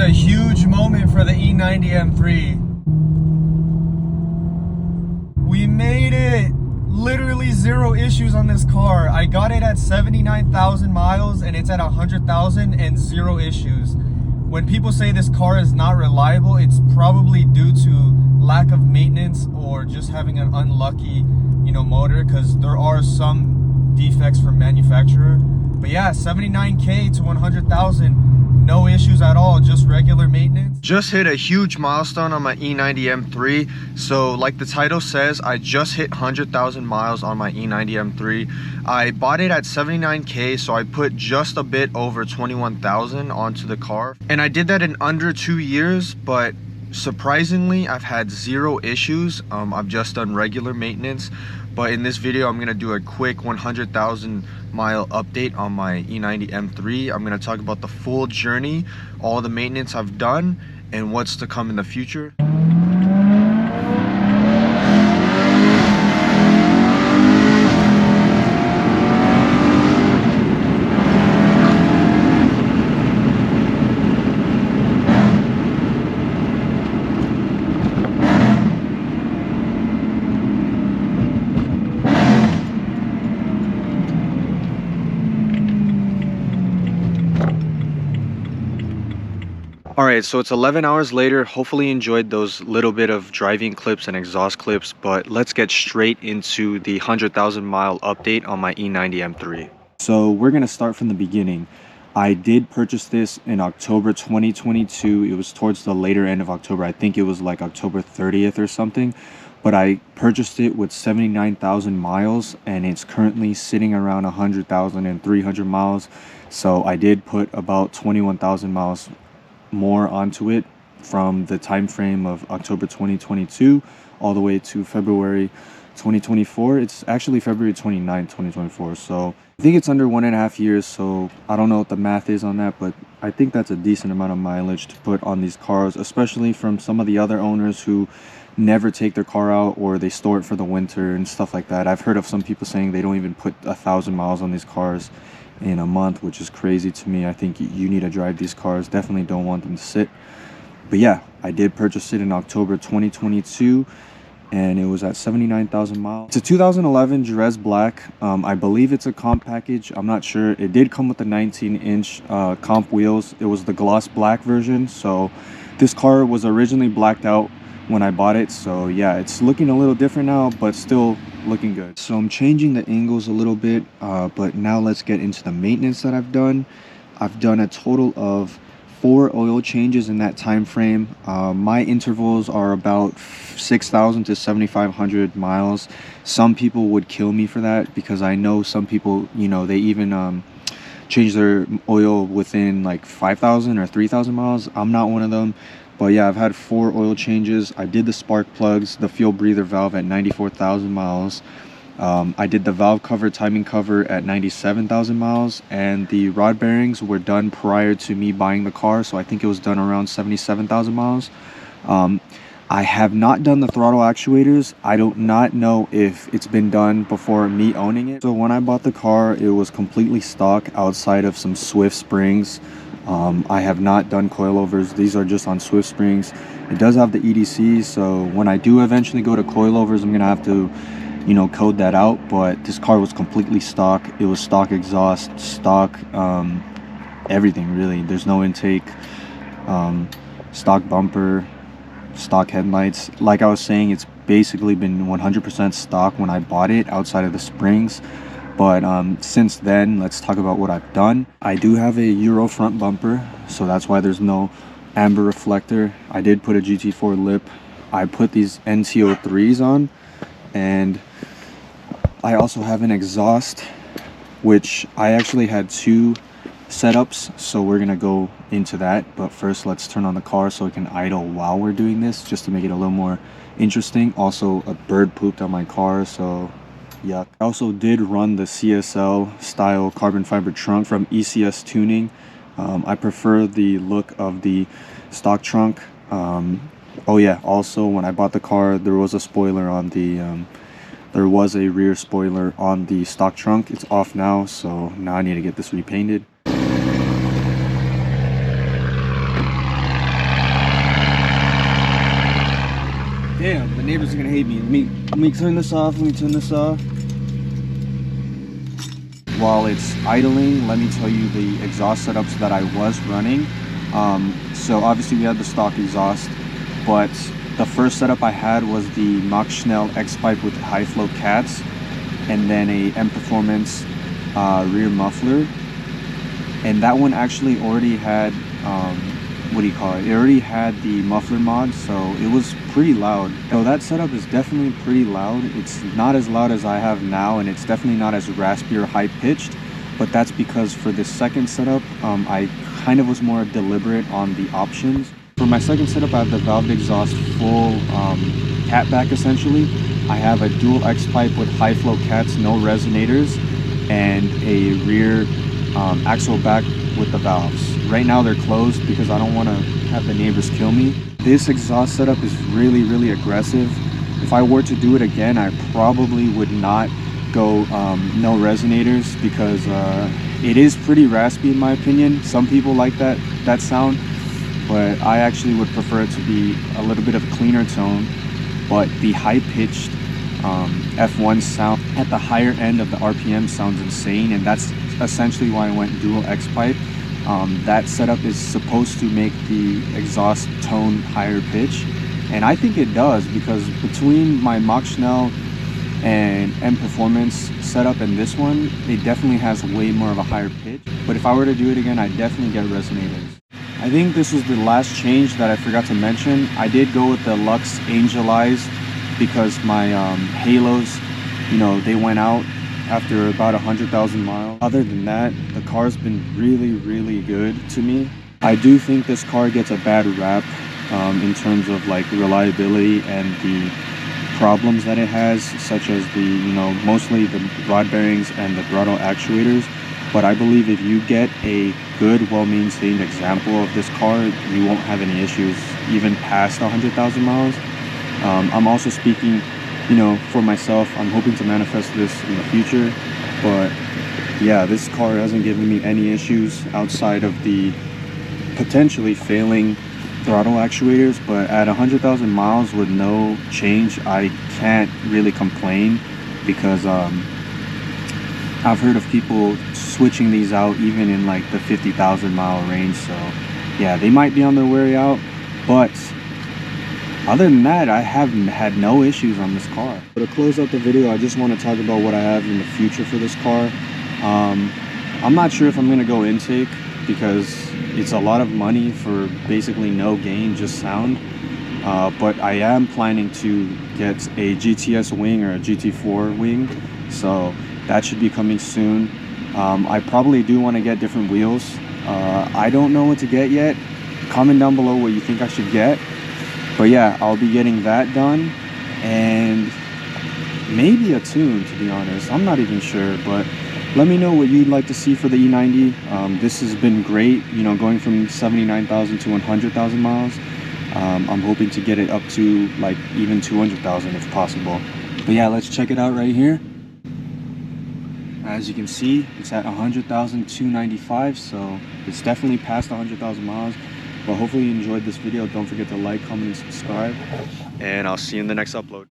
a huge moment for the E90 M3. We made it! Literally zero issues on this car. I got it at 79,000 miles and it's at 100,000 and zero issues. When people say this car is not reliable, it's probably due to lack of maintenance or just having an unlucky, motor, because there are some defects from manufacturer. But yeah, 79K to 100,000, no issues at all, just regular maintenance. Just hit a huge milestone on my E90 M3. So like the title says, I just hit 100,000 miles on my E90 M3. I bought it at 79K, so I put just a bit over 21,000 onto the car. And I did that in under 2 years, but surprisingly, I've had zero issues. I've just done regular maintenance. But in this video, I'm gonna do a quick 100,000 mile update on my E90 M3. I'm gonna talk about the full journey, all the maintenance I've done, and what's to come in the future. Alright, so it's 11 hours later. Hopefully you enjoyed those little bit of driving clips and exhaust clips, but let's get straight into the 100,000 mile update on my E90 M3. So we're going to start from the beginning. I did purchase this in October 2022. It was towards the later end of October. I think it was like October 30th or something. But I purchased it with 79,000 miles and it's currently sitting around 100,300 miles. So I did put about 21,000 miles more onto it from the time frame of October 2022 all the way to February 2024. It's actually February 29th, 2024. So I think it's under 1.5 years. So I don't know what the math is on that, but I think that's a decent amount of mileage to put on these cars, especially from some of the other owners who never take their car out or they store it for the winter and stuff like that. I've heard of some people saying they don't even put 1,000 miles on these cars in a month, which is crazy to me. I think you need to drive these cars. Definitely don't want them to sit. But yeah, I did purchase it in October 2022 and it was at 79,000 miles. It's a 2011 Jerez Black. I believe it's a comp package. I'm not sure. It did come with the 19-inch comp wheels. It was the gloss black version. So this car was originally blacked out when I bought it. So yeah, it's looking a little different now, but still looking good. So I'm changing the angles a little bit, but now let's get into the maintenance that I've done. I've done a total of 4 oil changes in that time frame. My intervals are about 6,000 to 7,500 miles. Some people would kill me for that because I know some people, they even change their oil within like 5,000 or 3,000 miles. I'm not one of them. But yeah, I've had 4 oil changes. I did the spark plugs, the fuel breather valve at 94,000 miles. I did the valve cover, timing cover at 97,000 miles. And the rod bearings were done prior to me buying the car. So I think it was done around 77,000 miles. I have not done the throttle actuators. I do not know if it's been done before me owning it. So when I bought the car, it was completely stock outside of some Swift springs. I have not done coilovers. These are just on Swift springs. It does have the EDC, so when I do eventually go to coilovers, I'm gonna have to, code that out. But this car was completely stock. It was stock exhaust, stock, everything really. There's no intake, stock bumper, stock headlights. Like I was saying, it's basically been 100% stock when I bought it outside of the springs. But since then, let's talk about what I've done. I do have a Euro front bumper, so that's why there's no amber reflector. I did put a GT4 lip. I put these NT03s on, and I also have an exhaust, which I actually had 2 setups, so we're gonna go into that. But first, let's turn on the car so it can idle while we're doing this, just to make it a little more interesting. Also, a bird pooped on my car, so yuck. I also did run the CSL style carbon fiber trunk from ECS Tuning. I prefer the look of the stock trunk. Oh yeah, also when I bought the car, there was a spoiler on the there was a rear spoiler on the stock trunk. It's off now, so now I need to get this repainted. neighbors are gonna hate me. Let me turn this off. While it's idling, let me tell you the exhaust setups that I was running. So obviously we had the stock exhaust, but the first setup I had was the Mach Schnell X-Pipe with high flow cats, and then a M Performance rear muffler. And that one actually already had what do you call it? It already had the muffler mod, so it was pretty loud. So that setup is definitely pretty loud. It's not as loud as I have now, and it's definitely not as raspy or high pitched, but that's because for this second setup, I kind of was more deliberate on the options. For my second setup, I have the valved exhaust full catback essentially. I have a dual X-pipe with high flow cats, no resonators, and a rear axle back with the valves. Right now they're closed because I don't want to have the neighbors kill me. This exhaust setup is really aggressive. If I were to do it again, I probably would not go no resonators, because it is pretty raspy in my opinion. Some people like that sound, but I actually would prefer it to be a little bit of a cleaner tone. But the high-pitched F1 sound at the higher end of the RPM sounds insane, and that's essentially why I went dual X-pipe. That setup is supposed to make the exhaust tone higher pitch, and I think it does, because between my Mach Schnell and M Performance setup and this one, it definitely has way more of a higher pitch. But if I were to do it again, I'd definitely get resonators. I think this was the last change that I forgot to mention. I did go with the Lux Angel Eyes because my halos, you know, they went out after about 100,000 miles. Other than that, the car's been really good to me. I do think this car gets a bad rap in terms of like reliability and the problems that it has, such as the, you know, mostly the rod bearings and the throttle actuators. But I believe if you get a good, well-maintained example of this car, you won't have any issues even past 100,000 miles. I'm also speaking, you know, for myself. I'm hoping to manifest this in the future, but yeah, this car hasn't given me any issues outside of the potentially failing throttle actuators. But at 100,000 miles with no change, I can't really complain, because I've heard of people switching these out even in like the 50,000 mile range. So yeah, they might be on their way out, but other than that, I haven't had no issues on this car. But to close out the video, I just want to talk about what I have in the future for this car. I'm not sure if I'm going to go intake, because it's a lot of money for basically no gain, just sound. But I am planning to get a GTS wing or a GT4 wing, so that should be coming soon. I probably do want to get different wheels. I don't know what to get yet. Comment down below what you think I should get. But yeah, I'll be getting that done, and maybe a tune, to be honest. I'm not even sure, but let me know what you'd like to see for the E90. This has been great, you know, going from 79,000 to 100,000 miles. I'm hoping to get it up to like even 200,000 if possible. But yeah, let's check it out right here. As you can see, it's at 100,295, so it's definitely past 100,000 miles. But hopefully you enjoyed this video. Don't forget to like, comment, and subscribe, and I'll see you in the next upload.